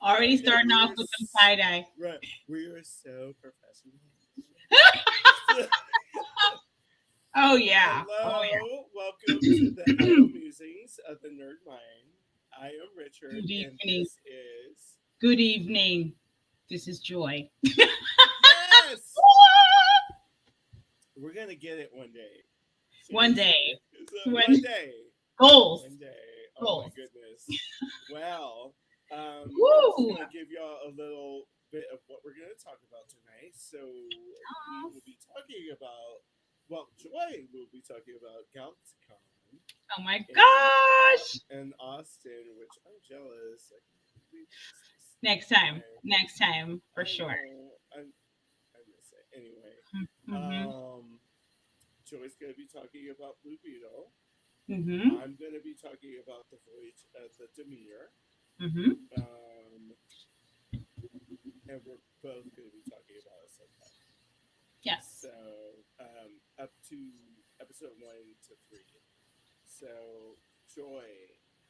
Already starting off with some side eye. Right. We are so professional. Oh yeah. Oh yeah. Hello. Welcome to the Idle Musings of the Nerd Mind. I am Richard, Good and evening. this is. Good evening. This is Joy. Yes! We're going to get it one day. One day. One day. Goals. One day. Oh Goals. my goodness. Well, I'm Woo! just going to give y'all a little bit of what we're going to talk about tonight. So we will be talking about, well, Joy will be talking about GalaxyCon. Oh my gosh. And Austin, which I'm jealous. Next time for sure. I miss it. Anyway, Mm-hmm. Joy's going to be talking about Blue Beetle. Mm-hmm. I'm going to be talking about the Voyage of the Demeter. Mm-hmm. And we're both going to be talking about Ahsoka. Yes. So, up to episode 1 to 3. So, Joy.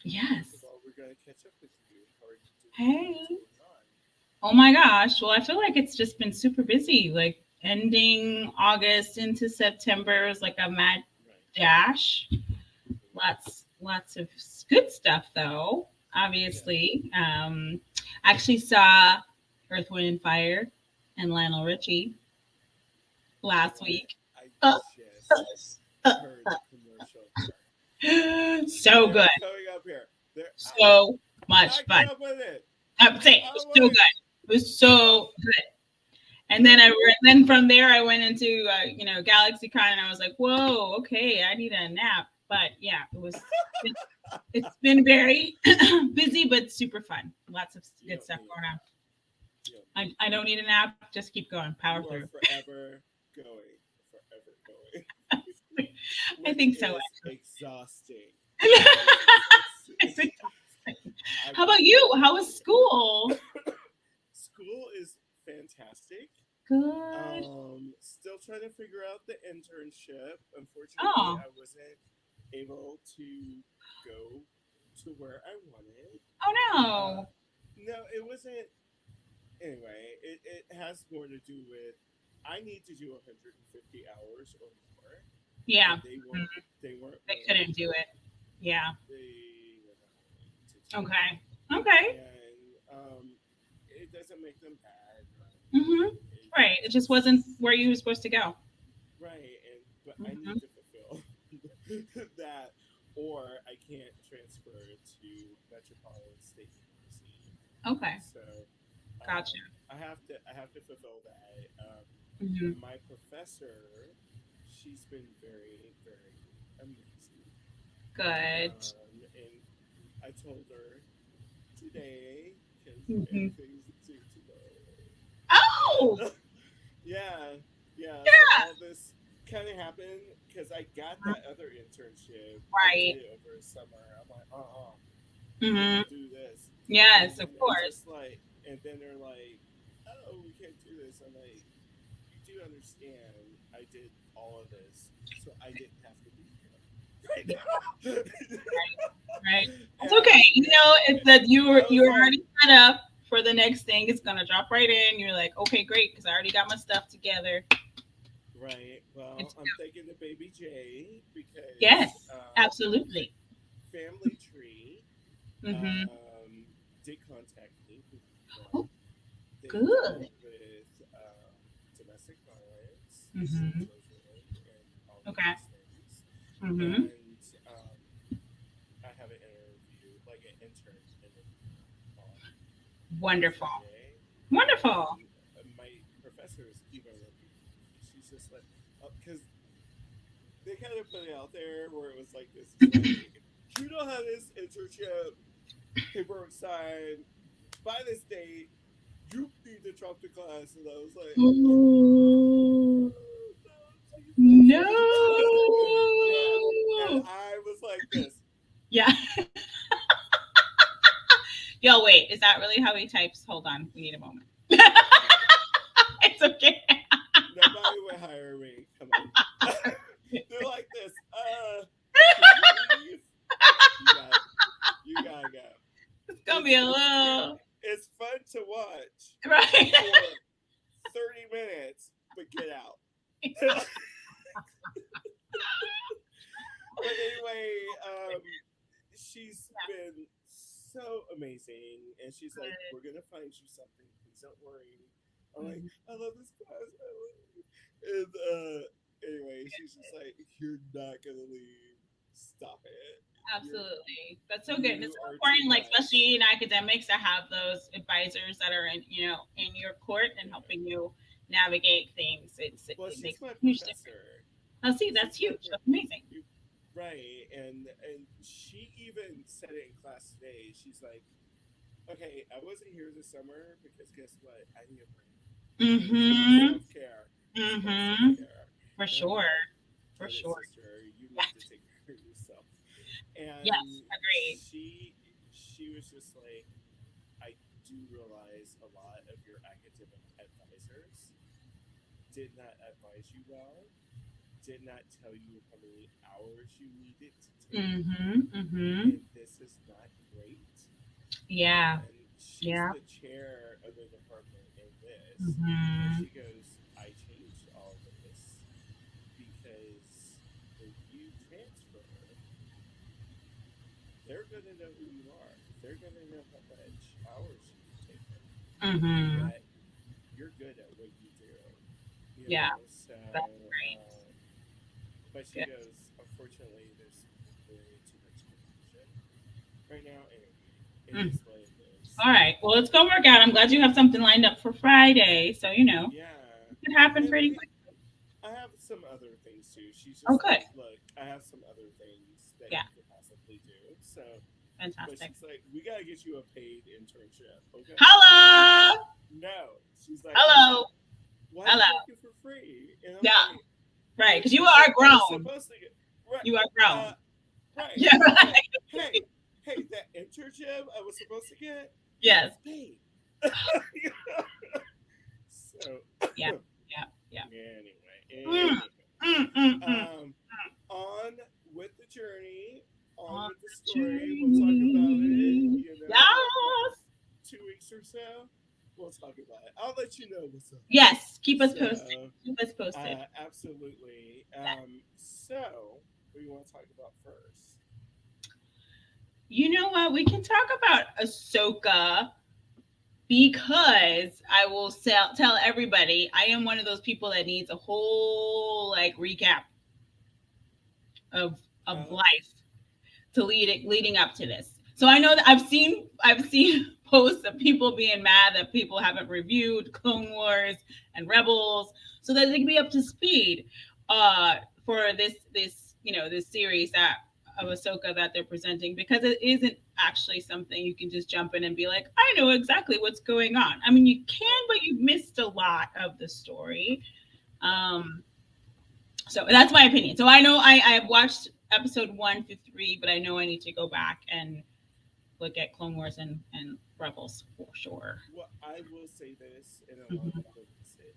Yes. First of all, we're going to catch up with you. How are you doing? Hey. What's going on? Oh my gosh. Well, I feel like it's just been super busy. Like ending August into September is like a mad dash. Lots of good stuff though. Obviously, I actually saw Earth, Wind, and Fire and Lionel Richie last week. I just heard the commercial. So good. Coming up here. So much fun. Up with it. I'm saying it was so good. It was so good. And then then from there I went into GalaxyCon, and I was like, whoa, okay, I need a nap. But yeah, it's been very busy but super fun. Lots of good stuff going on. I don't need a nap. Just keep going. Power through. Forever going. I think so. Exhausting. It's exhausting. How about you? How was school? School is fantastic. Good. Still trying to figure out the internship. Unfortunately, I wasn't able to go to where I wanted. Oh no. No, it wasn't. Anyway, it has more to do with I need to do 150 hours or more. Yeah. They weren't. They couldn't do it. Yeah. They were not willing to do Okay. it. Okay. And it doesn't make them bad. Mm-hmm. Right. It just wasn't where you were supposed to go. Right. But I need to fulfill that, or I can't transfer to Metropolitan State University. Okay. So gotcha. I have to fulfill that. My professor, she's been very, very amazing. Good. And I told her today, because everything's due today. Oh! Yeah. So all this kind of happened because I got that other internship. Right. I did it over the summer. I'm like, do this. Yes, of course. And then they're like, oh, we can't do this. I'm like, you do understand I did all of this, so I didn't have to be here right now. Right. It's okay. It's that you were already set up for the next thing. It's gonna drop right in. You're like, okay, great, because I already got my stuff together. Right. Well, I'm thinking the baby J because yes, absolutely. Family Tree did contact me. Oh, they good. With domestic violence, Mm-hmm. and all Okay. these things. Mm-hmm. And I have an intern Wonderful. today. Wonderful. My professor is even she's just like, because they kind of put it out there where it was like this, you don't have this internship paperwork signed by this date, you need to drop the class. And I was like, no. And I was like this. Yeah. Yo, wait, is that really how he types? Hold on, we need a moment. It's okay. Nobody would hire me. Come on. They're like this. You gotta go. It's gonna be a little. It's funny lunch Right. for 30 minutes, but get out. But anyway, she's been so amazing, and she's like, "We're gonna find you something. Please don't worry." I'm like, "I love this class." And anyway, she's just like, "You're not gonna leave. Stop it." Absolutely. That's so good. And it's You so are too important, like much. especially in academics, to have those advisors that are in, in your court and helping you navigate things. It Well, she's makes my a huge difference. professor. Oh, see, that's She's my huge. That's amazing. right, and she even said it in class today. She's like, "Okay, I wasn't here this summer because guess what? I need a break. It's called Mm-hmm. self care. It's called self Mm-hmm. care." For And I'm sure. like, For "Get it, sure. sister. You Yes. need to take care of yourself." Yes. And Agreed. she was just like, "I do realize a lot of your academic advisors did not advise you well, did not tell you how many hours you needed to take, Mm-hmm. Mm-hmm. and this is not great." Yeah. And she's Yeah. the chair of the department in this, and Mm-hmm. she goes, "I changed all this because when you transfer, they're going to know who you are. They're going to know how much hours you've taken, and Mm-hmm. that you're good at what you do." Yeah. So, That's great. but she Good. goes, "Unfortunately, there's way too much confusion right now. Anyway, it Mm. is what it is." All right. Well, it's gonna work out. I'm glad you have something lined up for Friday. So Yeah, it could happen and pretty quick. I have some other things too. She's Oh, just good. like, "Look, I have some other things that Yeah. you could possibly do." So, but Fantastic. she's like, "We gotta get you a paid internship, okay?" Hello. No, she's like, Hello. why are you Hello. working for free?" And I'm Yeah. like, Right. Because you are "Internship, I was grown. supposed to get right, You are grown. uh, right." Yeah. I'm Right. like, hey, that internship I was supposed to get, it Yes. was paid. So Yeah. Yeah. Yeah. Mm, anyway, mm, mm, mm. on with the journey, on On with the the story. We'll talk about it. journey. Like Yes. 2 weeks or so. We'll talk about it. I'll let you know what's up. Yes. Keep us posted. So, Keep us posted. absolutely. Yeah. So, what do you want to talk about first? You know what? We can talk about Ahsoka because I will tell everybody I am one of those people that needs a whole like recap of Uh, life to leading up to this. So I know that I've seen posts of people being mad that people haven't reviewed Clone Wars and Rebels so that they can be up to speed for this series that of Ahsoka that they're presenting, because it isn't actually something you can just jump in and be like, I know exactly what's going on. I mean, you can, but you've missed a lot of the story. Um, so that's my opinion. So I know I have watched episode 1 through 3, but I know I need to go back and look at Clone Wars and Rebels for sure. well, I will say this, and a lot of Mm-hmm. people miss it.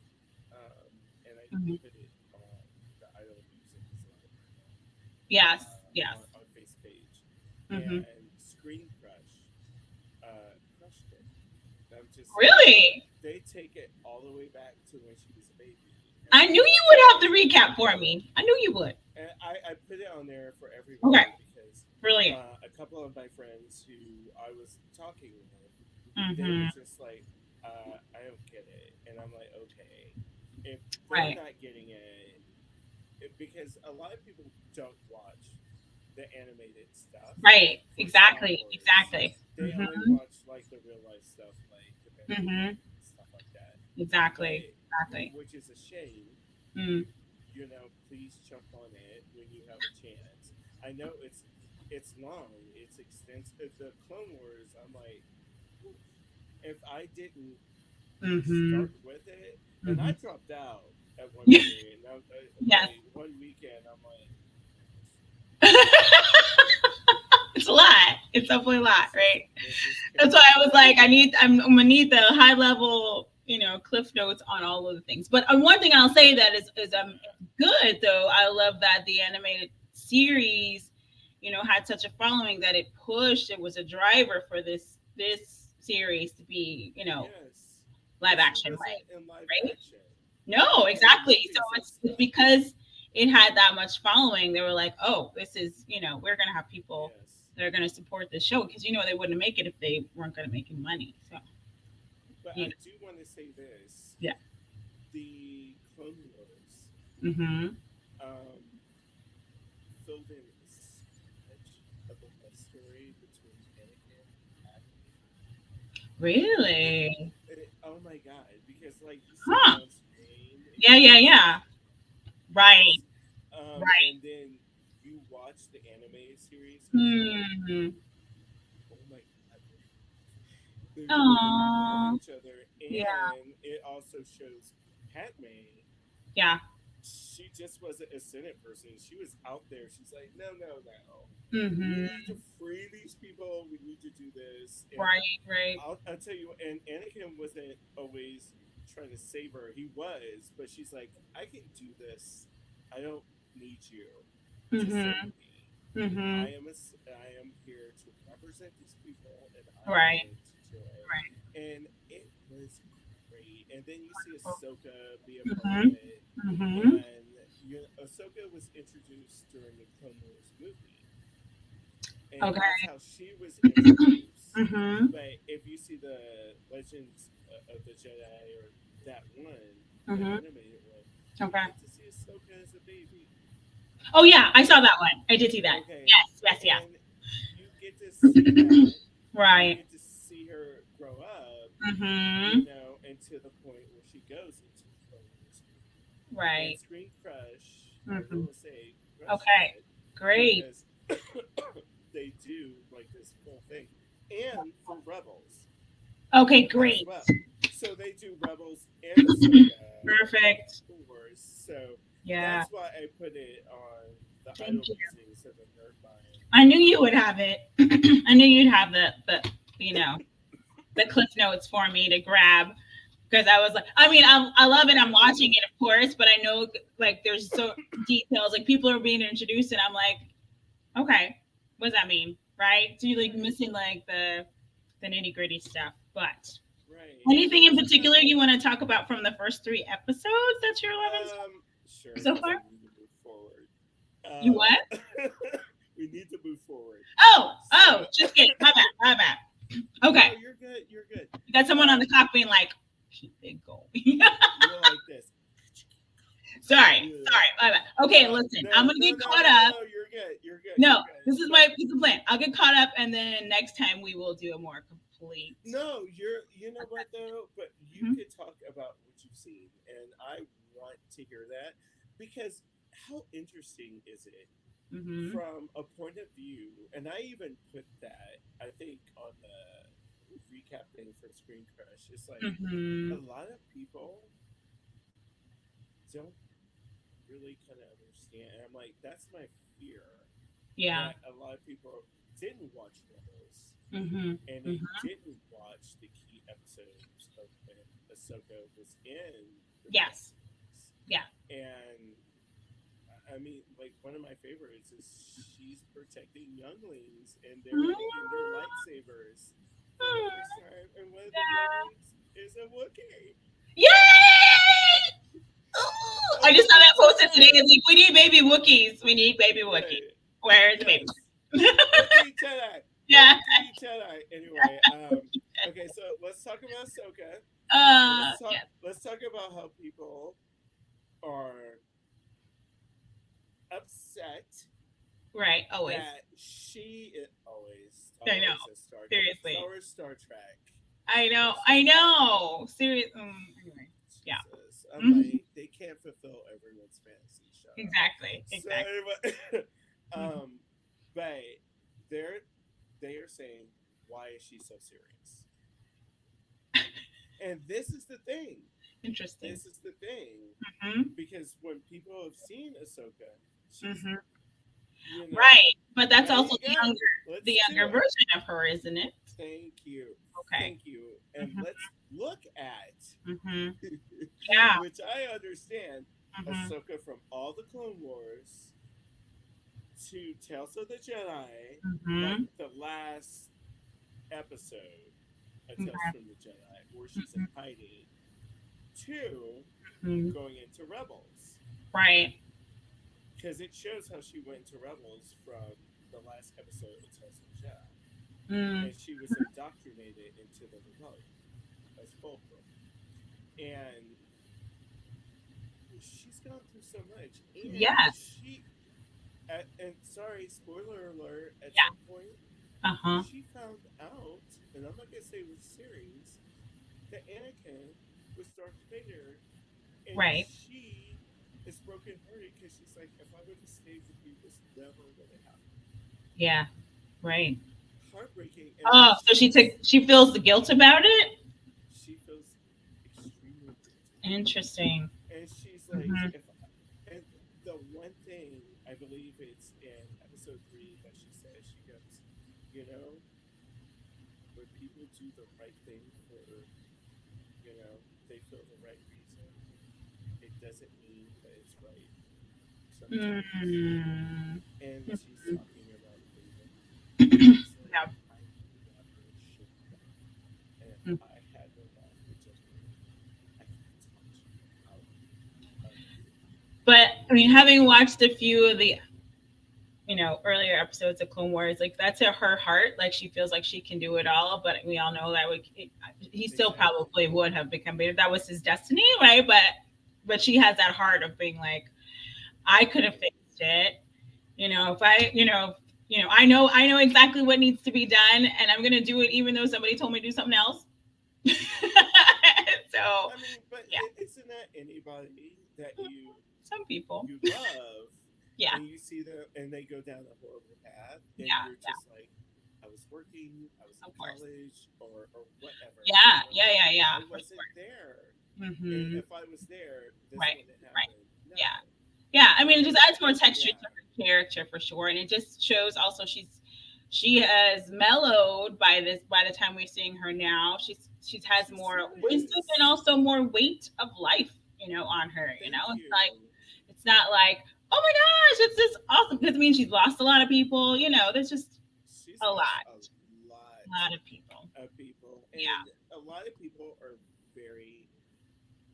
And I Mm-hmm. put it on the I Don't Music Yes. Yes. on face page. Mm-hmm. And Screen Crush crushed it. I'm just like, Really? they take it all the way back to when she was a baby. I knew you would have to recap for me. I knew you would. And I put it on there for everyone Okay. because Brilliant. a couple of my friends who I was talking with, they Mm-hmm. were just like, I don't get it. And I'm like, okay, if they're Right. not getting because a lot of people don't watch the animated stuff. Right. For Exactly. Star Wars. Exactly. They only Mm-hmm. watch like the real life stuff, like the Mm-hmm. Mandalorian and stuff like that. Exactly. But, Exactly. which is a shame. Mm. Please jump on it when you have a chance. I know it's long, it's extensive. The Clone Wars, I'm like, if I didn't Mm-hmm. start with it, and Mm-hmm. I dropped out at one Yes. period. And Yes. one weekend, I'm like, It's a lot. It's definitely a lot, right? this is That's why I was like, I'm gonna need the high level, cliff notes on all of the things. But one thing I'll say that is good though. I love that the animated series, had such a following that it pushed. It was a driver for this series to be, yes. live but she action wasn't way, in live right? action. No, In the exactly. So movies and it's stuff. because it had that much following. They were like, oh, this is, we're gonna have people Yes. that are gonna support this show because they wouldn't make it if they weren't gonna make any money. So But you I know, do want to say this: yeah. the Clone Wars Mm-hmm. um, filled in such of a love story between Anakin and Padme. Really? Oh my god! Because like you see it Huh? on screen and Yeah, you're yeah, like, yeah. Right, yes. right. And then you watch the anime series and you're like, Hmm. oh my god, they really love Oh, each other. yeah, And it also shows Padme. yeah. She just wasn't a Senate person. She was out there. She's like, no, no, no. We Mm-hmm. need to free these people. We need to do this. And Right, right. I'll tell you, and Anakin wasn't always trying to save her. He was, but she's like, I can do this. I don't need you to save Mm-hmm. me. Mm-hmm. I am here to represent these people, and I'm Right, going to do it. right. And it was great. And then you see Wonderful. Ahsoka be a part of Mm-hmm. it, Mm-hmm. and Ahsoka was introduced during the Clone Wars movie, and Okay. that's how she was introduced. Mm-hmm. But if you see the Legends of the Jedi or that one, the Mm-hmm. animated one, you Okay. get to see Ahsoka as a baby. Oh yeah, I saw that one. I did see that. Okay, Yes, yes, yes. and you get to see that. You Right. get to see her grow up, Mm-hmm. and to the point where she goes into the Clone Wars movie. And Right. Screen Crush, I Mm-hmm. will say, crushed Okay. it Great. because they do like this whole thing. And for Rebels Okay, as great. well. So they do Rebels and Ahsoka Perfect. Wars. So Yeah. that's why I put it on the Thank idol you. musings of the nerd mind. I knew you would have it. I knew you'd have the you know the cliff notes for me to grab because I was like, I mean, I love it. I'm watching it, of course, but I know like there's so details, like people are being introduced, and I'm like, okay, what does that mean, right? So you're like Right. missing like the nitty gritty stuff. But Right. And anything then in sometimes, particular you want to talk about from the first three episodes that you're loving sure, so because far? we need to move forward. You what? We need to move forward. Oh, So, just kidding. My bad. no, Okay, you're good. You're good. you got someone on the clock being like, keep it going. You're like this. Sorry, Yeah. my bad. Okay, listen, No, I'm gonna no, get no, caught no, up. no. You're good. You're good. No, You're good. this is the plan. I'll get caught up, and then next time we will do a more complete. No, you know what though? But you Mhm. could talk about what you've seen, and I want to hear that because how interesting is it Mhm. from a point of view? And I even put that I think on the recap thing for Screen Crush. It's like a Mhm. lot of people don't really kind of understand. And I'm like, that's my fear Yeah. that a lot of people didn't watch Rebels Mhm. and they Mhm. didn't watch the key episodes of when Ahsoka was in the Clone Yes. Wars. Yeah. And I mean, like one of my favorites is she's protecting younglings and they're making their lightsabers for the first time, and one of the Yeah. younglings is a Wookiee. Yay! Ooh, A I just saw Wookiee that posted today. Jedi. It's like, we need baby Wookiees. We need baby Wookiees. Right. Where's the baby? Yes. Wookiee Jedi. Yeah. Wookiee Jedi. Anyway, okay, so let's talk about Ahsoka. Yeah. Let's talk about how people are upset Right. Always. that she is always I know. a Star Trek. Seriously. Star Wars, Star Trek. I know. Star I Trek. know. Seriously. Anyway. Yeah. Jesus. I'm Mhm. like, they can't fulfill everyone's fantasy show. Exactly. So Exactly. anyway, Mhm. but they are saying, why is she so serious? And this is the thing. Interesting. This is the thing. Hmm. Because when people have seen Ahsoka, she's Hmm. you know, Right. But that's there also you the go. younger, Let's the do younger it. version of her, isn't it? Thank you. Okay. Thank you. And Hmm. let's look at Hmm. Yeah. which I understand Hmm. Ahsoka from all the Clone Wars to Tales of the Jedi, like Hmm. the last episode. a Okay. test from the Jedi, or she's in hiding, to Mhm. going into Rebels. Right. Because it shows how she went to Rebels from the last episode of Tales of the Jedi. Mm. And she was indoctrinated into the rebellion as Fulcrum. And she's gone through so much. And Yes. and sorry, spoiler alert, at Yeah. some point, Uh-huh. she found out, and I'm not going to say it was series, that Anakin was Darth Vader. And Right. she is brokenhearted because she's like, if I would have stayed with you, this never would have happened. Yeah. Right. Heartbreaking. And Oh, so she feels the guilt about it? she feels extremely guilty. Interesting. And she's like, Hmm. and the one thing I believe it's in episode 3 that she says, she goes, when people do the right thing for, they feel the right reason, it doesn't mean that it's right sometimes. Mm. And she's talking about Beetle. She's like, Yeah. I never should have done it. And if Mm. I had no knowledge of you, I could have taught you how to be a leader. But I mean, having watched a few of the earlier episodes of Clone Wars, like that's at her heart. Like she feels like she can do it all, but we all know that he still Exactly. probably would have become Vader. That was his destiny, right? But she has that heart of being like, I could have fixed it. If I know exactly what needs to be done, and I'm gonna do it, even though somebody told me to do something else. So I mean, but yeah, isn't that anybody that some people, you love, yeah, and you see them and they go down a horrible path, and yeah, you're just like, I was working, I was in of course, college, or whatever. yeah, yeah, I for wasn't there, sure. and Mm-hmm. if I was there, this Right, wouldn't right, happen. No, yeah. Yeah, I mean, it and just adds more texture yeah, to her character for sure, and it just shows also she has mellowed by the time we're seeing her now. She has she more wisdom serious. and also more weight of life, on her. Thank you. It's not like, oh my gosh, it's just awesome, because I mean she's lost a lot of people. There's just She's a lost lot, a lot lot of people. of people, Yeah, and a lot of people are very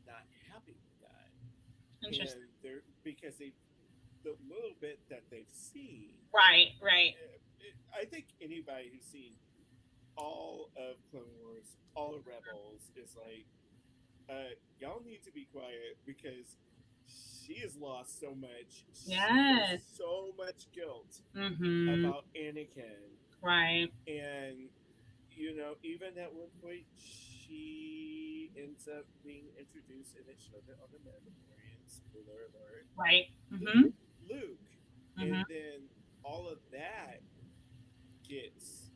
not happy with that, interesting. and they're because the little bit that they've seen. Right, right. I think anybody who's seen all of Clone Wars, all of Rebels, is like, y'all need to be quiet because she has lost so much. She feels Yes. so much guilt Mm-hmm. about Anakin, Right. and even at one point, she ends up being introduced, and it showed it on the Mandalorian. Spoiler alert! Right. Luke, Mm-hmm. Luke, Mm-hmm. and then all of that gets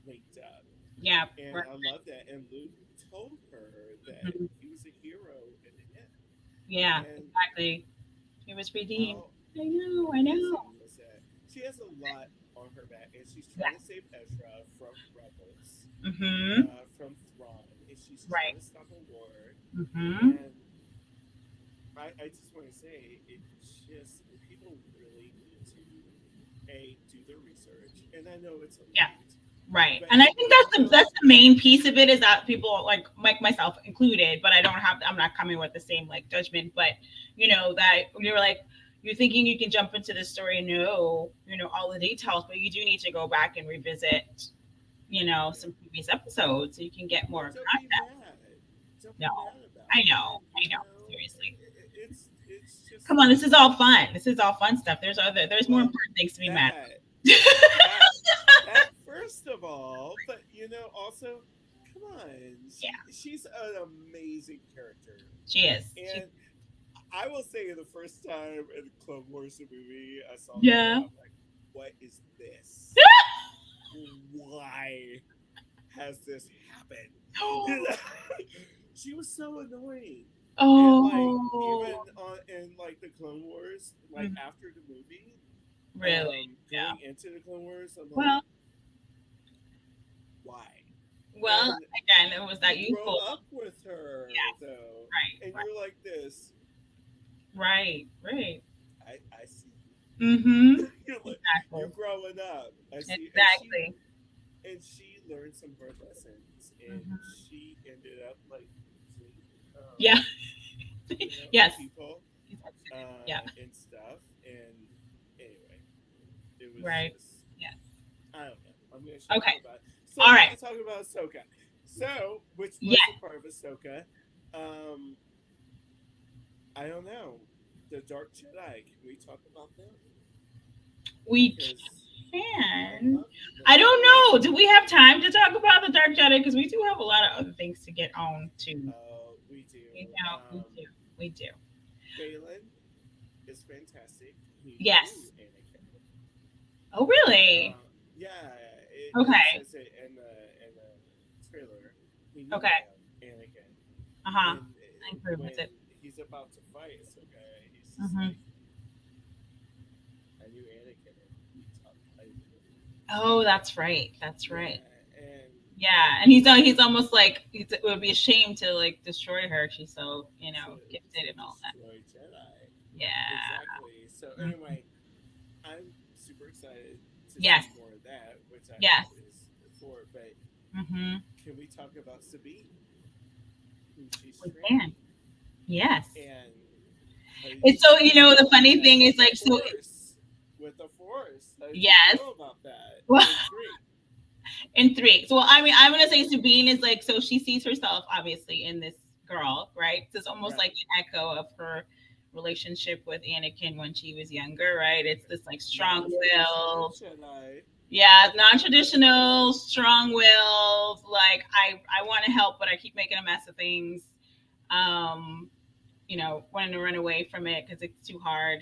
linked up, Yeah. and Right. I love that. And Luke told her that Mhm. he was a hero in the end, Yeah. and Exactly. He was redeemed. how I know. I know. amazing was that? She has a lot on her back, and she's Yeah. trying to save Ezra from rebels, Mm-hmm. from Thrawn, and she's Right. trying to stop a war. Mm-hmm. And I just want to say, people really need to do their research, and I know it's a lot. Yeah. Right. But And I think that's the main piece of it, is that people like myself included, but I'm not coming with the same like judgment, but that you're like, you're thinking you can jump into the story and know, all the details, but you do need to go back and revisit, some previous episodes so you can get more But don't be context. mad. Don't No. be mad about I it. know. I know. Seriously. It's just Come on, this is all fun. This is all fun stuff. There's more well important things to be mad that about. that that first of all, but also, come on, Yeah. she's an amazing character, She is. and I will say the first time in the Clone Wars movie I saw her, Yeah. I'm like, what is this? Why has this happened? She was so annoying. And even in the Clone Wars, Mhm. after the movie, Really? Yeah. going into the Clone Wars, I'm like, Well, why? well, And again, it was that you grow youthful. up with her, Yes. though, Right. and Right. you're like this. Right. Right. I see Mm-hmm. you. Exactly. You growing up. I see. Exactly. And she learned some hard lessons. and she ended up like losing, Yeah. Yes. people Yeah. and stuff. And anyway, it was Right. just Yeah. I don't know. I'm gonna shut Okay. up about it. So All we're right. gonna talk about Ahsoka. So, which was Yeah. a part of Ahsoka. Um, I don't know. The Dark Jedi. Can we talk about them? We Because I can. love them. I don't know. Do we have time to talk about the Dark Jedi? Because we do have a lot of other things to get on to. We do. We do. We do. Balin is fantastic. He's the Yes. new Anakin. Oh, really? Yeah, it Okay. says it in the trailer. He knew Okay. Anakin, Uh huh. and I agree when with it. he's about to fight Ahsoka, he's just Mm-hmm. like, "I knew Anakin, and he taught me." Oh, that's right. That's right. Yeah, and Yeah, and he's almost like it would be a shame to like destroy her. She's so gifted and all that. destroy Jedi. Yeah. Exactly. So anyway, I'm super excited to Yes. see more of that, which I Yes. hope is for. But Mm-hmm. can we talk about Sabine, who she's We training, can. Yes. and It's so the funny thing is like so. With the Force. How did Yes. you feel about that? Well, In 3. in 3. So I mean, I'm gonna say Sabine is like so she sees herself obviously in this girl, right? So it's almost like an echo of her relationship with Anakin when she was younger, right? It's this like strong-willed, yeah, non-traditional, strong-willed. Like I want to help, but I keep making a mess of things. Um, wanting to run away from it because it's too hard.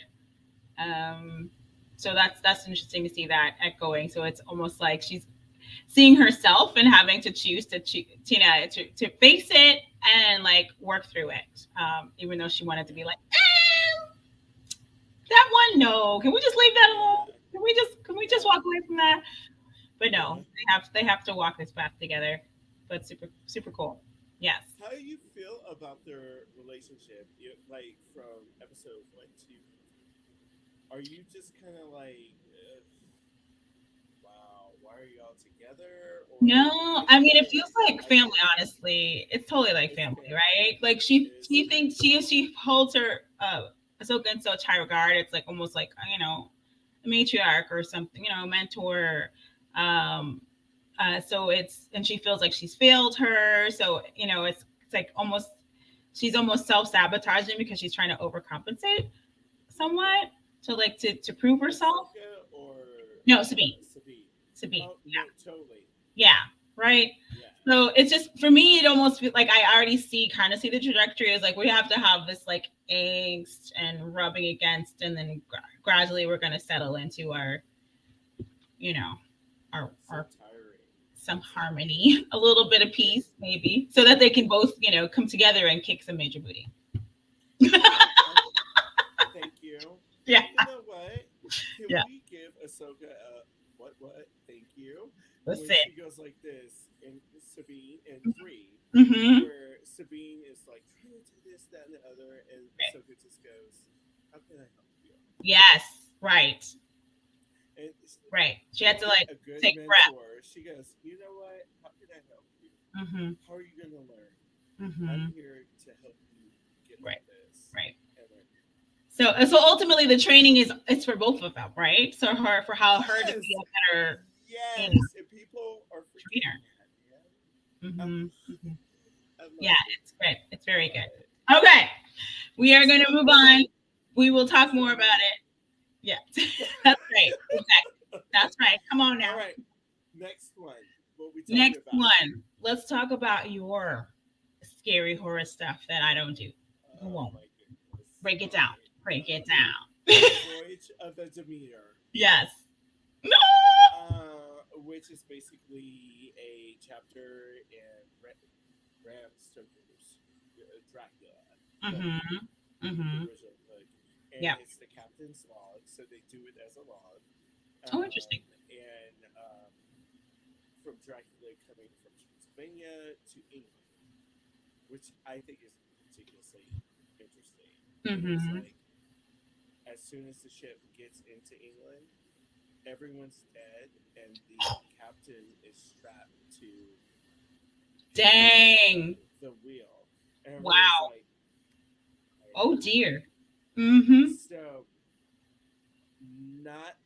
So that's interesting to see that echoing. So it's almost like she's seeing herself and having to choose to face it and like work through it. Even though she wanted to be like, that one, no. Can we just leave that alone? Can we just walk away from that? But no, they have to walk this path together. But super super cool. Yes. How do you feel about their relationship? Like from episode 1, 2, 3? Are you just kind of like, wow, why are y'all together? Or No, I mean it feels like family. Honestly, it's totally like family, right? Like she thinks she holds her Ahsoka in such high regard. It's like almost like a matriarch or something, mentor. Um, so and she feels like she's failed her. So it's like she's almost self sabotaging because she's trying to overcompensate somewhat to prove herself. Or No, Sabine. Oh, Yeah. no, totally. Yeah. Right. Yeah. So it's just for me, it almost feels like I already kind of see the trajectory is like we have to have this like angst and rubbing against, and then gradually we're going to settle into our, our some harmony, a little bit of peace, maybe, so that they can both, come together and kick some major booty. Thank you. Yeah. You know what? Can we give Ahsoka a what? Thank you. Let's when see. She goes like this in Sabine in 3, where Sabine is like trying to do this, that, and the other, and Ahsoka just goes, "How can I help you?" Yes. Right. And right. She had to like a good take mentor. breath. She goes, "You know what? How can I help you? How are you going to learn? I'm here to help you get this." Right. So ultimately the training it's for both of them, right? So her to be a better and people are trainer. Yeah, it's great. It's very good. Okay. We are going to move on. We will talk more about it. Yeah. That's right. Exactly. That's right. Come on now. All right. Next one. What we Next about? one. Let's talk about your scary horror stuff that I don't do. Go on. Break it down. Break it down. Voyage of the Demeter. Yes. No. Which is basically a chapter in Bram Stoker's Dracula. The original book. And it's the captain's log, so they do it as a log. Interesting. And from Dracula coming from Pennsylvania to England, which I think is ridiculously interesting. It's like, as soon as the ship gets into England, everyone's dead, and the captain is strapped to Dang. the wheel. And Wow. everybody's like, Oh dear. Mm-hmm. So, not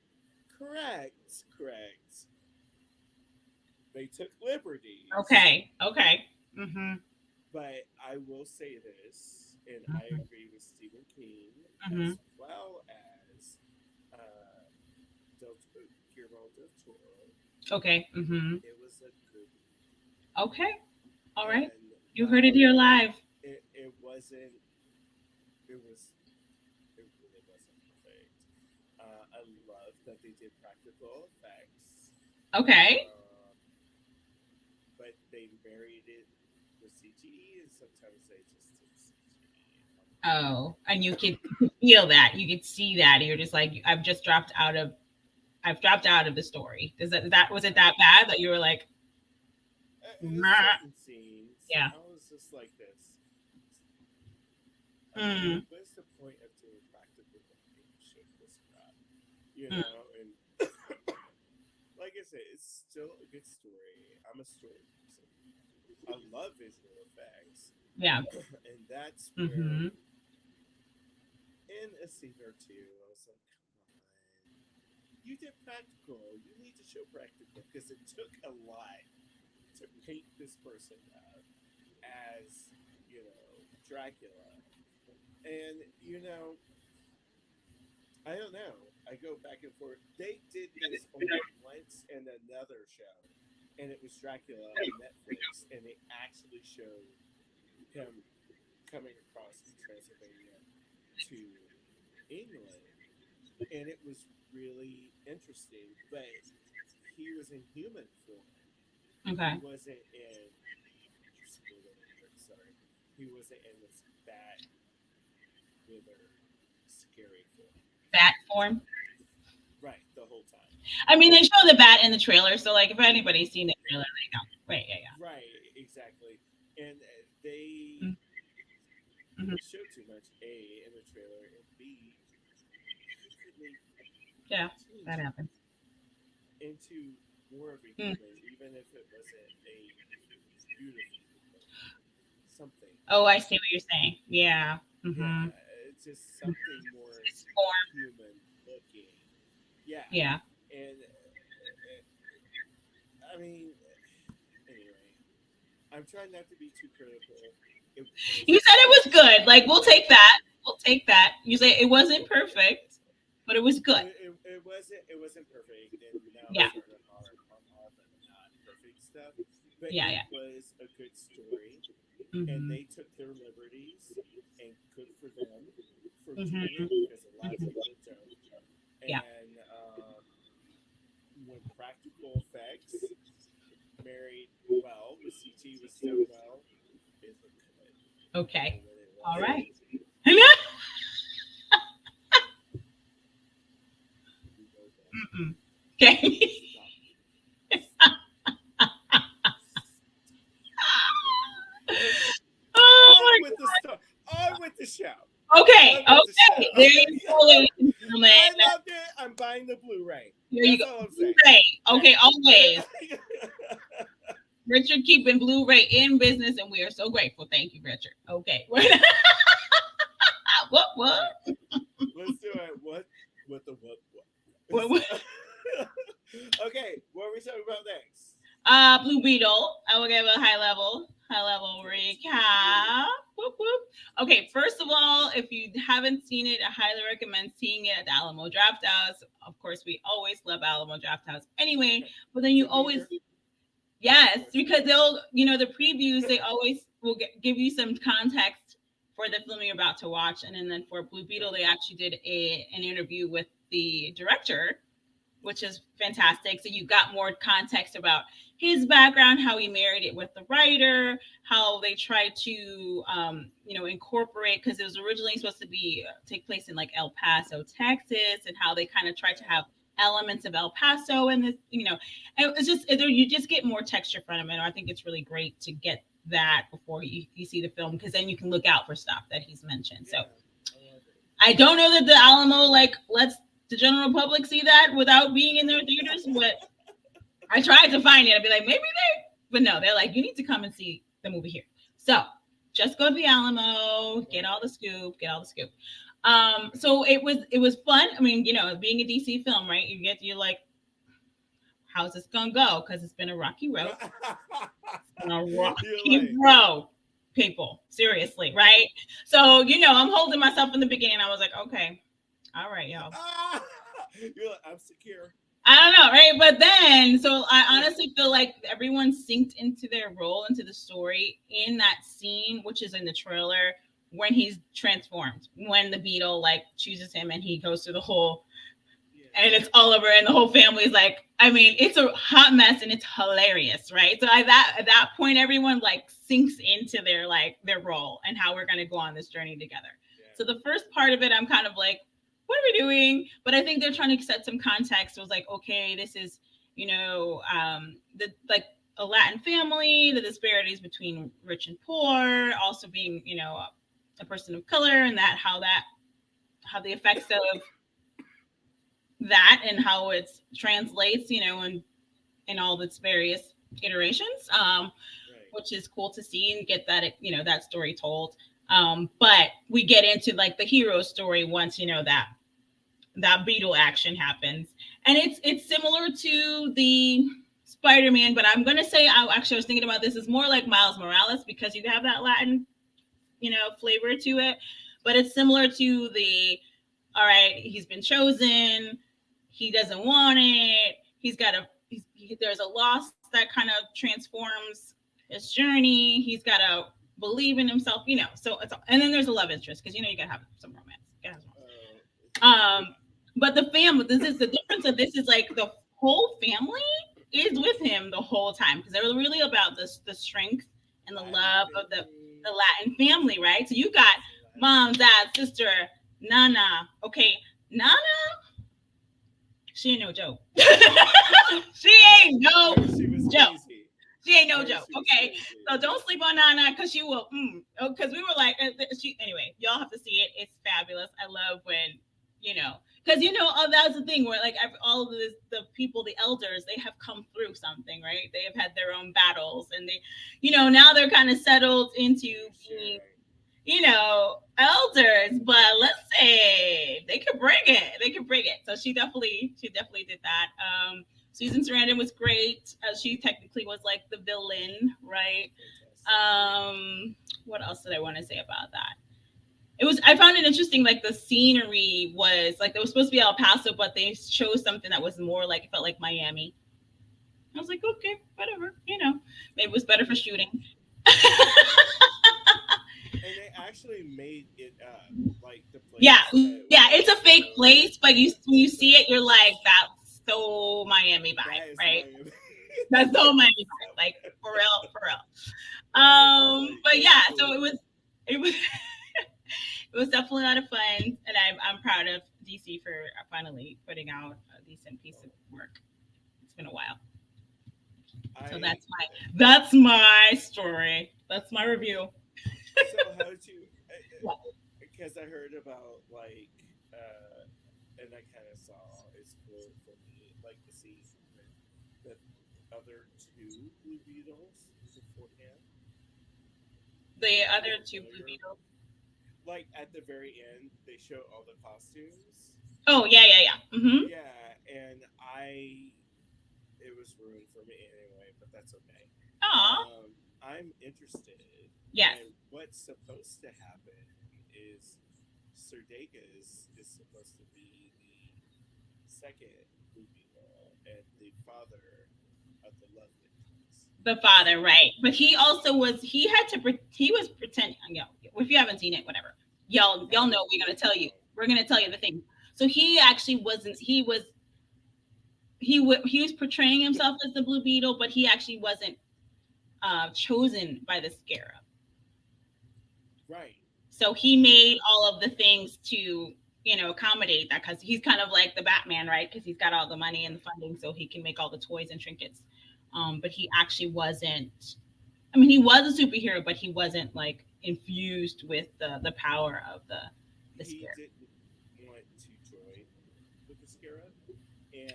correct. Correct. They took liberties. Okay. Okay. Mm-hmm. But I will say this, and I Mm-hmm. agree with Stephen King Mm-hmm. as well as Guillermo del Toro. Okay. Mm-hmm. It was a good Okay. All right. and You heard it here live. it wasn't it was it really wasn't perfect. I love that they did practical effects. Okay. But they married it with CGE, and sometimes they just did CGE. Oh, and you could feel that. You could see that. You're just like, I've dropped out of the story. Was it that bad that you were like, Certain scenes, yeah. I was just like this. Mm. What's the point of doing practical shit this crap? You know, and like I said, it's still a good story. I'm a story person. I love visual effects. Yeah. And that's where, in a scene or two, I was like, come on. You did practical. You need to show practical because it took a lot to paint this person up as, Dracula. And, I don't know. I go back and forth. They did this only once in another show, and it was Dracula on Netflix, and they actually showed him coming across from Transylvania to England, and it was really interesting. But he was in human form. Okay. He wasn't in. Sorry, he wasn't in this bat, wither, scary form. Bat form. Right, the whole time. I mean, they show the bat in the trailer, so like if anybody's seen the trailer, they know. Right? Yeah. Right, exactly. And they show too much A in the trailer, and B, yeah, that happens. Into more of a human, even if it wasn't a beautiful something. Oh, I see what you're saying. Yeah. Yeah, it's just something more human looking. Yeah. Yeah. And I mean, anyway, I'm trying not to be too critical. You said it was good. Like, we'll take that. We'll take that. You say it wasn't perfect, but it was good. It wasn't perfect, and now yeah. sort of on all the not perfect stuff. But it was a good story, and they took their liberties, and good for them for doing it because a lot of people don't. And when practical effects married well with CG was done well, it looked good. Okay. All right. Okay. On with the show. Okay. There you go, ladies and gentlemen. I loved it. I'm buying the Blu-ray. There you go. Blu-ray. Okay, always. Richard keeping Blu-ray in business, and we are so grateful. Thank you, Richard. Okay. What? Let's do it. What? Okay, what are we talking about next? Blue Beetle. I will give a high level recap. Whoop, whoop. Okay, first of all, if you haven't seen it, I highly recommend seeing it at the Alamo Drafthouse. Of course, we always love Alamo Drafthouse anyway, but then you always, yes, because they'll, the previews, they always will give you some context for the film you're about to watch. And then for Blue Beetle, they actually did an interview with the director, which is fantastic. So you got more context about his background, how he married it with the writer, how they tried to, incorporate, because it was originally supposed to take place in like El Paso, Texas, and how they kind of tried to have elements of El Paso and this, and it's just, you just get more texture from it. And I think it's really great to get that before you see the film, because then you can look out for stuff that he's mentioned. So I don't know that the Alamo lets the general public see that without being in their theaters, but I tried to find it. I'd be like, maybe But no, they're like, you need to come and see the movie here. So just go to the Alamo, get all the scoop, get all the scoop. So it was fun. I mean, being a DC film, right? You're like, how's this gonna go? Because it's been a rocky road. It's been a rocky road, people. Seriously, right? So, I'm holding myself in the beginning. I was like, okay, all right, y'all. You're like, I'm secure. I don't know, right? But then, so I honestly feel like everyone synced into their role, into the story in that scene, which is in the trailer, when he's transformed, when the Beetle like chooses him and he goes through the whole, and it's all over, and the whole family is like, I mean, it's a hot mess and it's hilarious, right? So at that point, everyone like sinks into their role and how we're going to go on this journey together. Yeah. So the first part of it, I'm kind of like, what are we doing? But I think they're trying to set some context. It was like, okay, this is, a Latin family, the disparities between rich and poor, also being, a person of color, and how the effects of that and how it translates, in all its various iterations, right. Which is cool to see and get that, that story told. But we get into like the hero story once, that Beetle action happens, and it's similar to the Spider-Man, but I'm gonna say I was thinking about this. It's more like Miles Morales because you have that Latin, flavor to it, but it's similar to the. All right, he's been chosen. He doesn't want it. There's a loss that kind of transforms his journey. He's got to believe in himself, So and then there's a love interest because you gotta have some romance. But the family, this is the difference of this is like the whole family is with him the whole time because they're really about the strength and the love of the Latin family, right? So you got mom, dad, sister, Nana. Okay, Nana, she ain't no joke. She ain't no joke. She ain't no joke. Okay, so don't sleep on Nana because she will. Because we were like, anyway, y'all have to see it. It's fabulous. I love when because that's the thing where like all of the people, the elders, they have come through something, right? They have had their own battles, and they, now they're kind of settled into being, elders. But let's say they could bring it. So she definitely did that. Susan Sarandon was great. She technically was like the villain, right? What else did I want to say about that? I found it interesting, like the scenery was like, it was supposed to be El Paso, but they chose something that was more like, it felt like Miami. I was like, okay, whatever, maybe it was better for shooting. And they actually made it like the place. Yeah, it's a fake place, but when you see it, you're like, that's so Miami vibe, right? Miami. That's so Miami vibe, like for real. But yeah, so it was it was definitely a lot of fun, and I'm proud of DC for finally putting out a decent piece of work. It's been a while. So that's my story. That's my review. So how did you? Because I heard about like, and I kind of saw it's cool for me, like to see the other two Blue Beetles beforehand. The other two Blue Beetles. Like at the very end, they show all the costumes. Oh yeah. Mm-hmm. Yeah, and it was ruined for me anyway, but that's okay. Aww. I'm interested. Yes. And what's supposed to happen is Serdegas is supposed to be the second Blue Beetle and the father of the Love Witches. The father, right? But he also was. He was pretending. If you haven't seen it, whatever. Y'all know we're gonna tell you. We're gonna tell you the thing. So he actually wasn't. He was portraying himself as the Blue Beetle, but he actually wasn't chosen by the Scarab. Right. So he made all of the things to accommodate that, because he's kind of like the Batman, right? Because he's got all the money and the funding, so he can make all the toys and trinkets. But he actually wasn't. I mean, he was a superhero, but he wasn't like infused with the power of the Scarab. He didn't want to join with the Scarab, and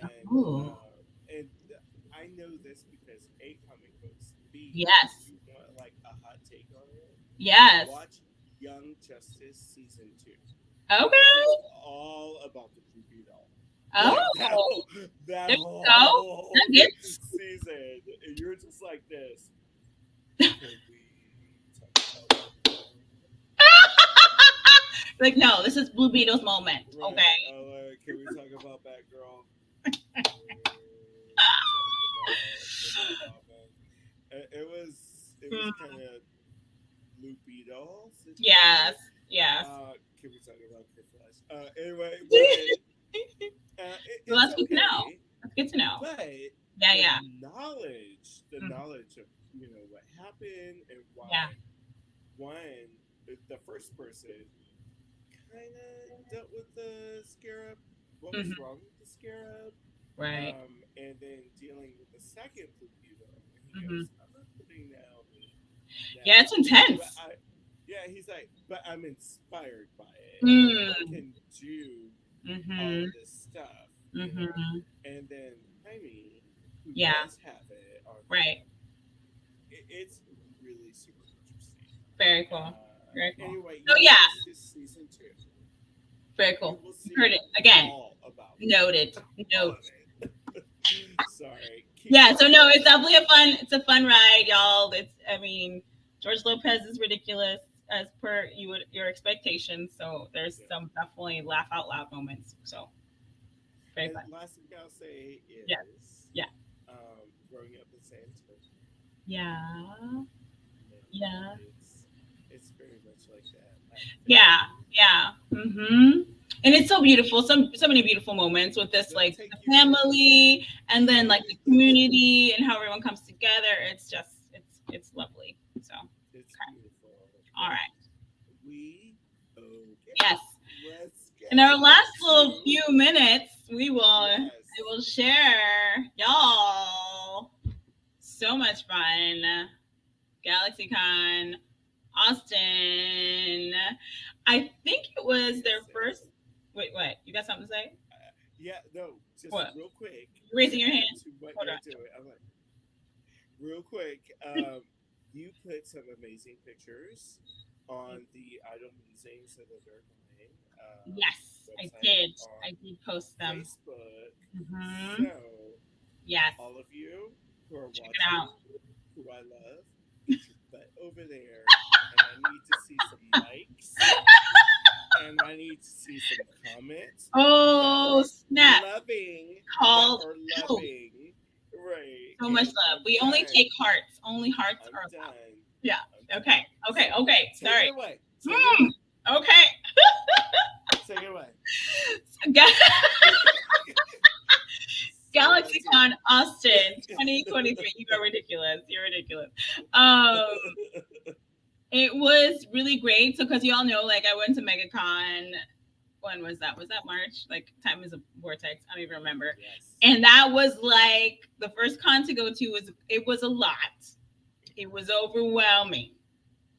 I know this because comic books. Yes. you want like a hot take on it, Yes. watch Young Justice season 2. Okay. It's all about the Blue Beetle. Oh, That there you go. whole Nuggets. season, and you're just like this. Can we talk about Like, no, this is Blue Beetle's moment. right. Okay. Can we talk about Batgirl? It was kind of Blue Beetle. Yes. Yes. Can we talk about Kid Flash? Anyway, So that's good to know. That's good to know. But Yeah. the knowledge of what happened and why. Yeah. One, the first person kind of dealt with the scarab. What was wrong with the scarab? Right. And then dealing with the second Blue Beetle. He goes, I'm not putting out. Yeah, it's intense. He's like, but I'm inspired by it. I can do all this stuff. And then Jaime, who does have it on it's really super interesting. Very cool. Very cool. Anyway, so this is season 2. Very cool. Heard it again. Noted. Note. Sorry. So no, it's definitely a fun ride, y'all. George Lopez is ridiculous as per your expectations. So there's some definitely laugh out loud moments. So very fun. Last thing I'll say is growing up in San Antonio. Yeah. It's very much like that. Yeah. And it's so beautiful. So many beautiful moments with this, like the family, and then like the community, and how everyone comes together. It's just it's lovely. So it's beautiful. All right. Yes. In our last little few minutes, I will share, y'all, so much fun. GalaxyCon Austin. I think it was their first. Wait, what? You got something to say? Just what? Real quick. You're raising your hand. Hold on. I'm like, real quick. You put some amazing pictures on the Idol Musings of the Dirt Line. Yes, I did. I did post them. Facebook. So, yes, all of you who are check watching, it out. who I love, get your butt over there, and I need to see some likes, and I need to see some comments. Oh, snap! Loving. Right. So much love. We only take hearts. Only hearts are done. Yeah. Okay. Sorry. Take it away. Okay. Take it away. GalaxyCon Austin 2023. You're ridiculous. It was really great. So, because you all know, like, I went to MegaCon. When was that? Was that March? Like, time is a vortex. I don't even remember. Yes. And that was like the first con to go to. It was a lot. It was overwhelming.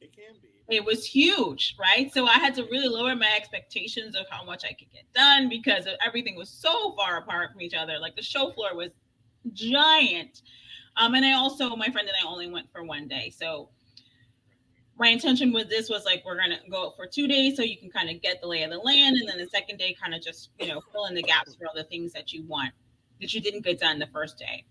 It can be. It was huge, right? So I had to really lower my expectations of how much I could get done because everything was so far apart from each other. Like the show floor was giant. And my friend and I only went for one day. So my intention with this was like, we're going to go for 2 days so you can kind of get the lay of the land. And then the second day kind of just, fill in the gaps for all the things that you want, that you didn't get done the first day.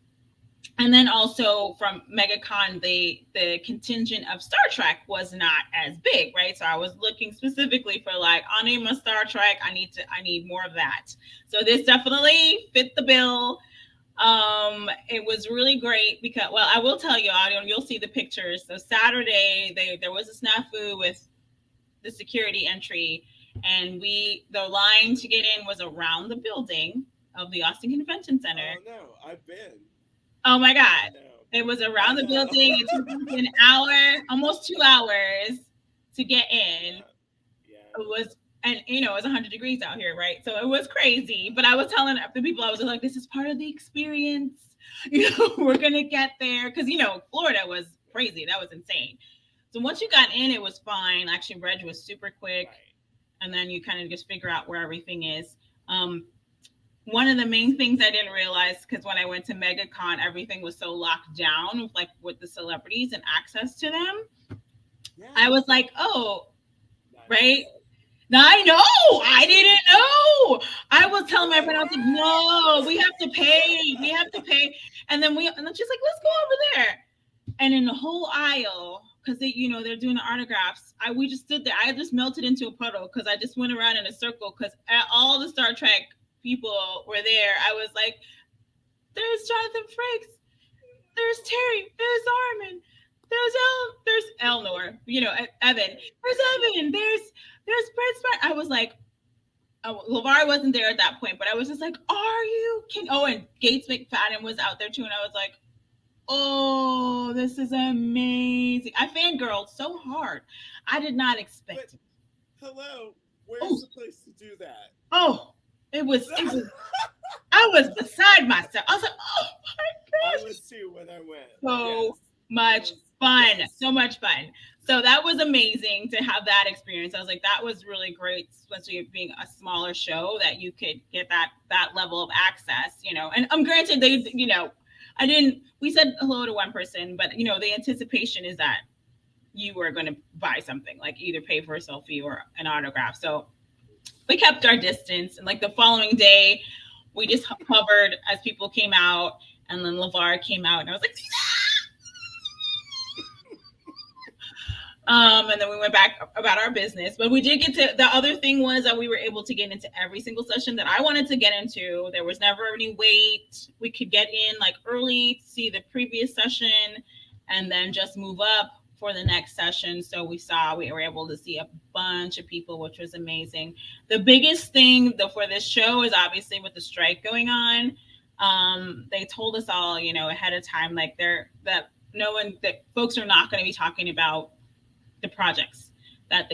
And then also from MegaCon, the contingent of Star Trek was not as big, right? So I was looking specifically for like, I'll name a Star Trek. I need more of that. So this definitely fit the bill. It was really great because, well, I will tell you, you'll see the pictures. So Saturday, there was a snafu with the security entry, and the line to get in was around the building of the Austin Convention Center. Oh no, I've been. Oh my God. It was around the building. It took an hour, almost 2 hours to get in. Yeah. It was, and it was 100 degrees out here, right? So it was crazy. But I was telling the people, I was like, this is part of the experience. We're going to get there. Because, Florida was crazy. That was insane. So once you got in, it was fine. Actually, Reg was super quick. Right. And then you kind of just figure out where everything is. one of the main things I didn't realize, because when I went to MegaCon, everything was so locked down, like with the celebrities and access to them. Yeah. I was like, oh, right? Now I know. I didn't know. I was telling my friend, I was like, no, we have to pay. We have to pay. And then she's like, let's go over there. And in the whole aisle, because they're doing the autographs, we just stood there. I just melted into a puddle because I just went around in a circle because all the Star Trek people were there. I was like, there's Jonathan Frakes, there's Terry, there's Armin, there's Elnor, Evan, there's Evan, there's Brett. I was like, LeVar wasn't there at that point, but I was just like, are you kidding? Oh, and Gates McFadden was out there too, and I was like, oh, this is amazing. I fangirled so hard. I did not expect it. Hello, where's the place to do that? Oh, it was I was beside myself. I was like, oh my gosh. I was too when I went. So much fun. Yes. So much fun. So that was amazing to have that experience. I was like, that was really great, especially being a smaller show, that you could get that level of access, And I'm granted we said hello to one person, but the anticipation is that you were going to buy something, like either pay for a selfie or an autograph. So we kept our distance, and like the following day, we just hovered as people came out, and then LeVar came out, and I was like, and then we went back about our business. But we did get to, the other thing was that we were able to get into every single session that I wanted to get into. There was never any wait. We could get in like early to see the previous session and then just move up for the next session. So we were able to see a bunch of people, which was amazing. The biggest thing for this show is obviously with the strike going on. They told us all, ahead of time, like that folks are not going to be talking about the projects that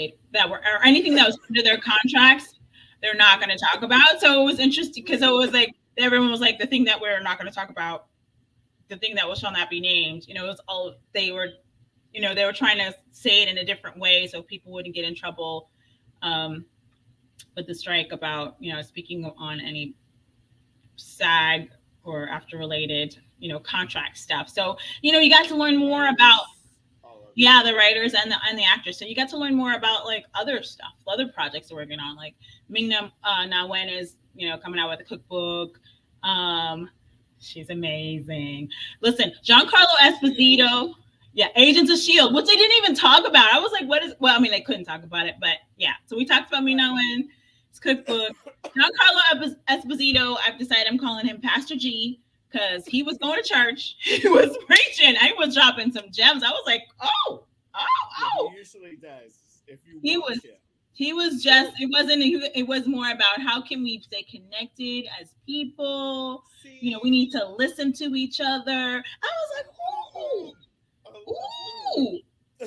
were, or anything that was under their contracts. They're not going to talk about. So it was interesting because it was like everyone was like, the thing that we're not going to talk about, the thing that shall not be named. It was all they were trying to say it in a different way so people wouldn't get in trouble with the strike about speaking on any SAG or after related contract stuff. So you got to learn more about. Yeah, the writers and the actors. So you got to learn more about like other stuff, other projects they're working on. Like Ming-Na Wen is, coming out with a cookbook. She's amazing. Listen, Giancarlo Esposito, Agents of S.H.I.E.L.D., which they didn't even talk about. I was like, they couldn't talk about it, but yeah. So we talked about Ming-Na Wen's cookbook. Giancarlo Esposito, I've decided I'm calling him Pastor G, because he was going to church, he was preaching, I was dropping some gems. I was like, oh. Yeah, he usually does. If you it was more about how can we stay connected as people. See? We need to listen to each other. I was like, ooh.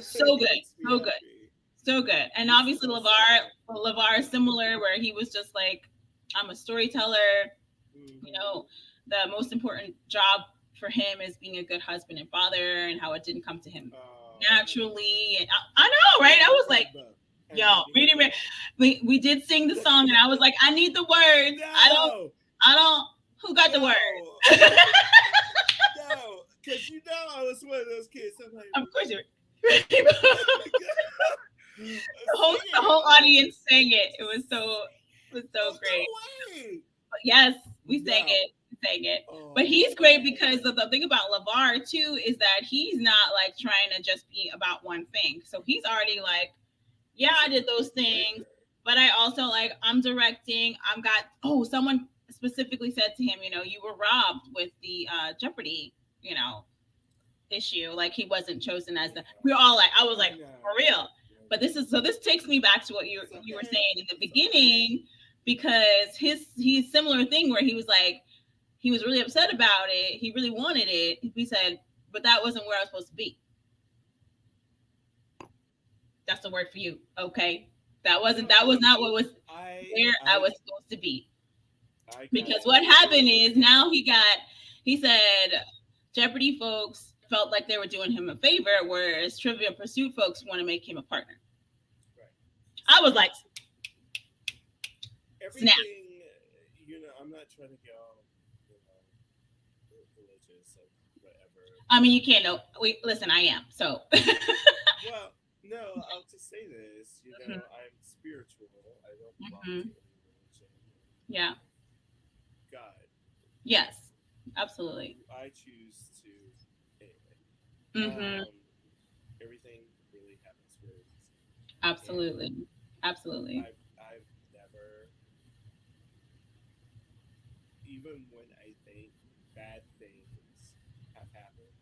So good. And obviously LeVar is similar, where he was just like, I'm a storyteller, the most important job for him is being a good husband and father, and how it didn't come to him naturally. And I know, right? I was like, we did sing the song, and I was like, I need the words. No. I don't. Who got the words? No, because I was one of those kids. I'm like, of course you were. the whole audience sang it. It was so great. But yes, we sang it. But he's great because the thing about LeVar too is that he's not like trying to just be about one thing. So he's already like, I did those things, but I also like, I'm directing. Someone specifically said to him, you were robbed with the Jeopardy, issue. Like he wasn't chosen as we're all like, I was like, for real. But this takes me back to what you were saying in the beginning, because his similar thing where he was like, he was really upset about it. He really wanted it. He said, but that wasn't where I was supposed to be. That's the word for you. Okay. That was not what was where I was supposed to be. Because what happened is now he said Jeopardy folks felt like they were doing him a favor, whereas Trivial Pursuit folks want to make him a partner. Right. I was like, everything, snap. I'm not not trying to get all, you know, religious or whatever. I mean, you can't know. Wait, listen, I am. So. Well, no, I'll just say this. You know, Mhm. I'm spiritual. I don't belong to Mhm. any religion. Yeah. God, Yes. Absolutely. who I choose to. Anyway, Mhm. um, everything really happens for a reason, and Absolutely. Absolutely. I've never, even when I think bad things have happened,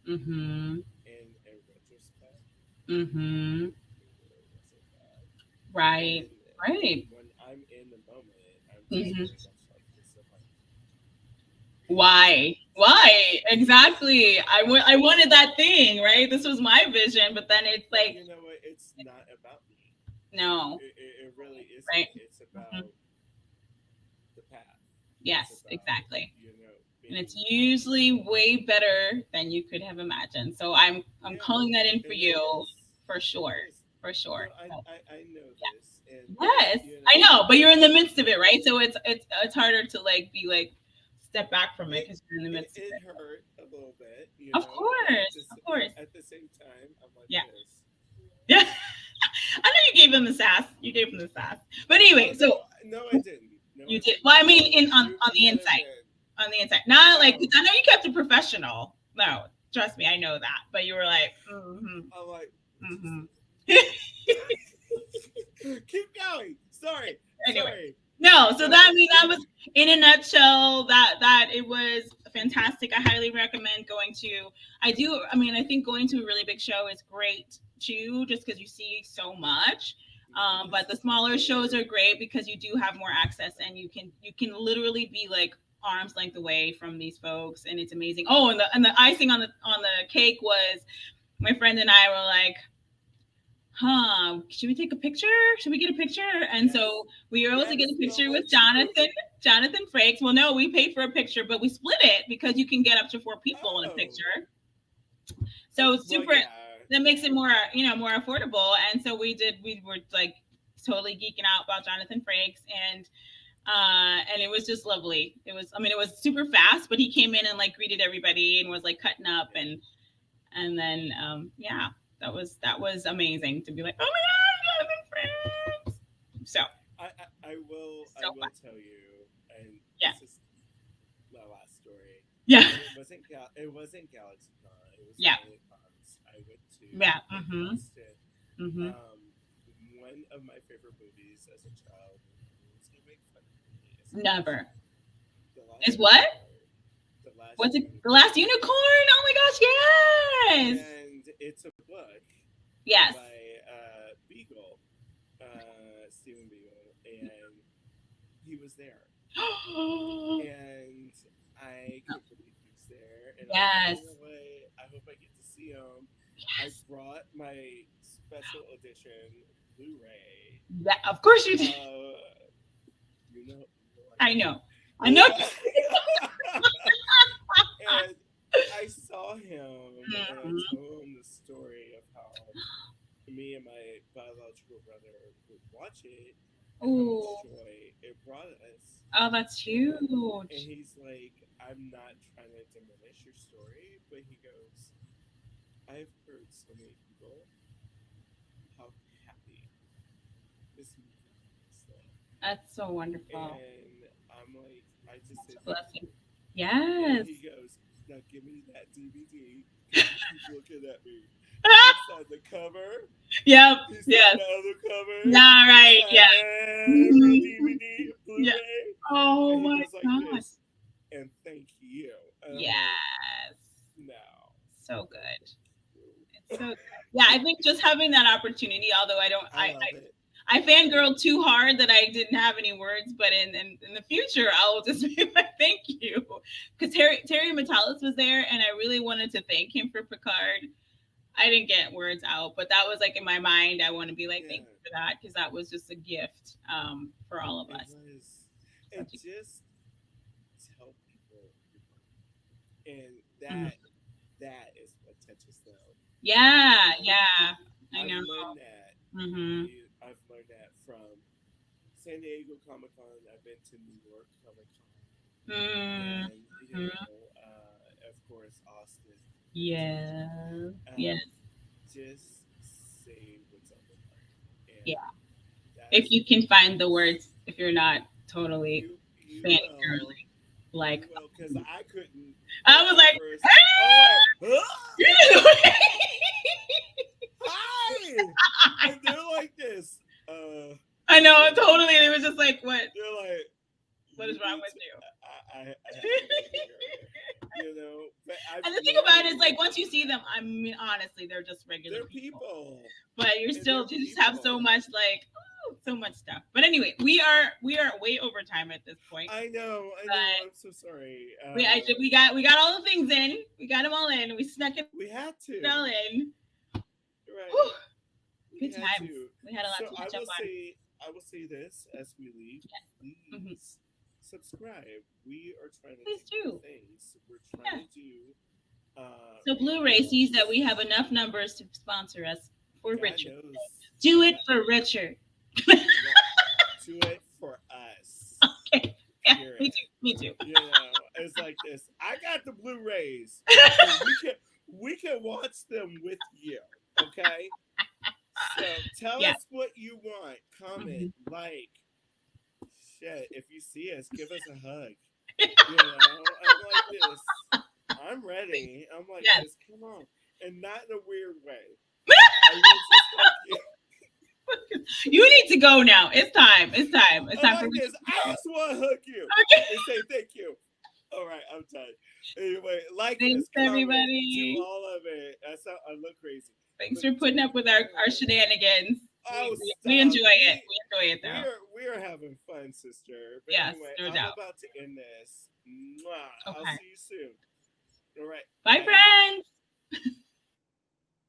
Mhm. in retrospect, Mhm. it really wasn't bad. Right. And Right. when I'm in the moment, I'm just Mhm. very much like this. I'm like, Why? Why? Exactly. I wanted that thing, right? This was my vision, but then it's but like, you know what? It's not about me. no. It really Right. isn't. It's Mhm. about the path. It's Yes, about, exactly. you know, And it's being usually way better than you could have imagined. So I'm yeah, calling that in for and it you is. for It sure. is. For No, sure. So, I know yeah. this, and Yes, you I know, know, but you're in the midst of it, it right? So it's harder to like be like step back from it it, because you're in the midst of it it. hurt a little bit, you Of know, but course, of course. at the same time, I'm like Yeah, this. yeah. I know you gave him the sass. You gave him the sass. But Oh anyway, no, so no, I didn't. No, you I did. didn't. Well, I mean, in on You the might have inside, been. on the inside, not like 'cause Oh, I know you kept it professional. No, trust me, I know that. But you were like, I'm like, what you mm-hmm. say? Keep going. Sorry, Anyway, sorry. no. So that No, I mean that was in a nutshell. That it was fantastic. I highly recommend going to. I do. I mean, I think going to a really big show is great too, just because you see so much. yes, But the smaller shows are great because you do have more access and you can literally be like arm's length away from these folks, and it's amazing. Oh, and the icing on the cake was my friend and I were like, should we take a picture? Should we get a picture? And yes, so we were able to yes. get a No, picture with let's do it. Jonathan Frakes. Well, no, we paid for a picture, but we split it because you can get up to 4 people in a Oh, picture. So well, super, yeah, that makes yeah. it more, more affordable. And so we were like totally geeking out about Jonathan Frakes and it was just lovely. It was super fast, but he came in and like greeted everybody and was like cutting up Yeah. and then yeah, that was amazing to be like, oh my god, Jonathan Frakes. So I so fun. will tell you, and Yeah. this is my last story. Yeah. It wasn't GalaxyCon. It was Yeah. one of the cons I went to Yeah. in Mm-hmm. Boston. Mm-hmm. One of my favorite movies as a child. It's gonna make fun of me. Is Never. The Is Last what? Unicorn. The Last What's it? The Unicorn. Last Unicorn? Oh my gosh, yes. And it's a book Yes. by Beagle, Stephen Beagle, and he was there. And I can't believe he's there. And I'm like, Yes. you know what? I hope I get to see him. I Yes. brought my special edition Blu-ray. Yeah, of course you did. You know I I know. I do. know. And I saw him, and I Mhm. told him the story of how me and my biological brother would watch it and how much Ooh. joy it brought us. Oh, that's And huge. he's like, I'm not trying to diminish your story, but he goes, I've heard so many people how happy this movie makes them. That's so wonderful. And I'm like, I just That's said a thank blessing. you. And Yes. he goes, now give me that DVD because you keep looking at me. And he signed the cover. Yep. He signed Yes. the other cover. Yeah, He right. Yeah. signed every Mhm. DVD, Yeah. Blu-ray. Oh And he my goes like God. this, and thank you. And I'm like, Yes. no, So good. thank you. It's so good. Yeah, I think just having that opportunity, although I don't I love it. I fangirled too hard that I didn't have any words, but in the future I'll just be like, thank you. Because Terry Metalis was there and I really wanted to thank him for Picard. I didn't get words out, but that was like in my mind. I want to be like, Yeah, thank you for that, because that was just a gift for all of it us. was. And Such a just tell people you're funny. And Mhm. that is what touches them. Yeah, And yeah. I I've know. learned that. Mm-hmm. I've learned that from San Diego Comic Con. I've been to New York Comic Con. Mm, and mm, of course, Austin. yeah. Um, Yes. just say what's on the heart, Yeah. and If that's you can find the words, if you're not totally you will. fangirling, You like will, because I couldn't I was at like, first. Oh, like, hi, and they're like this. I know So totally. It was just like, they're like, what is you wrong need with to. you? I have to go here. But I've And the thing about it is, learned like, once you see them, I mean, honestly, they're just regular they're people. people, But you're and they're still you just have so people. much, like, so much stuff. But anyway, we are way over time at this point. I know. But I'm so sorry. we got all the things in. We got them all in. We snuck it We had to. all in. Right. Whew, We good had times. to. We had a lot So to catch up on. I will say this as we leave. Mhm. Please subscribe. We are trying to Please do do. things. We're Yeah. trying to do. So Blu-ray sees that we have enough numbers to sponsor us for God Richard. knows. Do it for Richard. Right. Do it for us. Okay. Yeah, Period. me too. Me too. It's like this. I got the Blu-rays. So we can watch them with you. Okay. So tell Yeah. us what you want. Comment, like, shit. If you see us, give us a hug. I'm like this. I'm ready. I'm like Yes. this. Come on, and not in a weird way. I will just hug you. You need to go now. It's time. It's time. It's I'm time for like me. this. I just want to hug you Okay. and say thank you. All right, I'm tired. Anyway, like Thanks, us, comment, everybody. do all of it. I look crazy. Thanks But for putting up with our shenanigans. Oh, We stop. enjoy it. We enjoy it We though. we are having fun, sister. But Yes, anyway, no I'm doubt. about to end this. Mwah. I'll Okay. see you soon. All right. Bye, friends.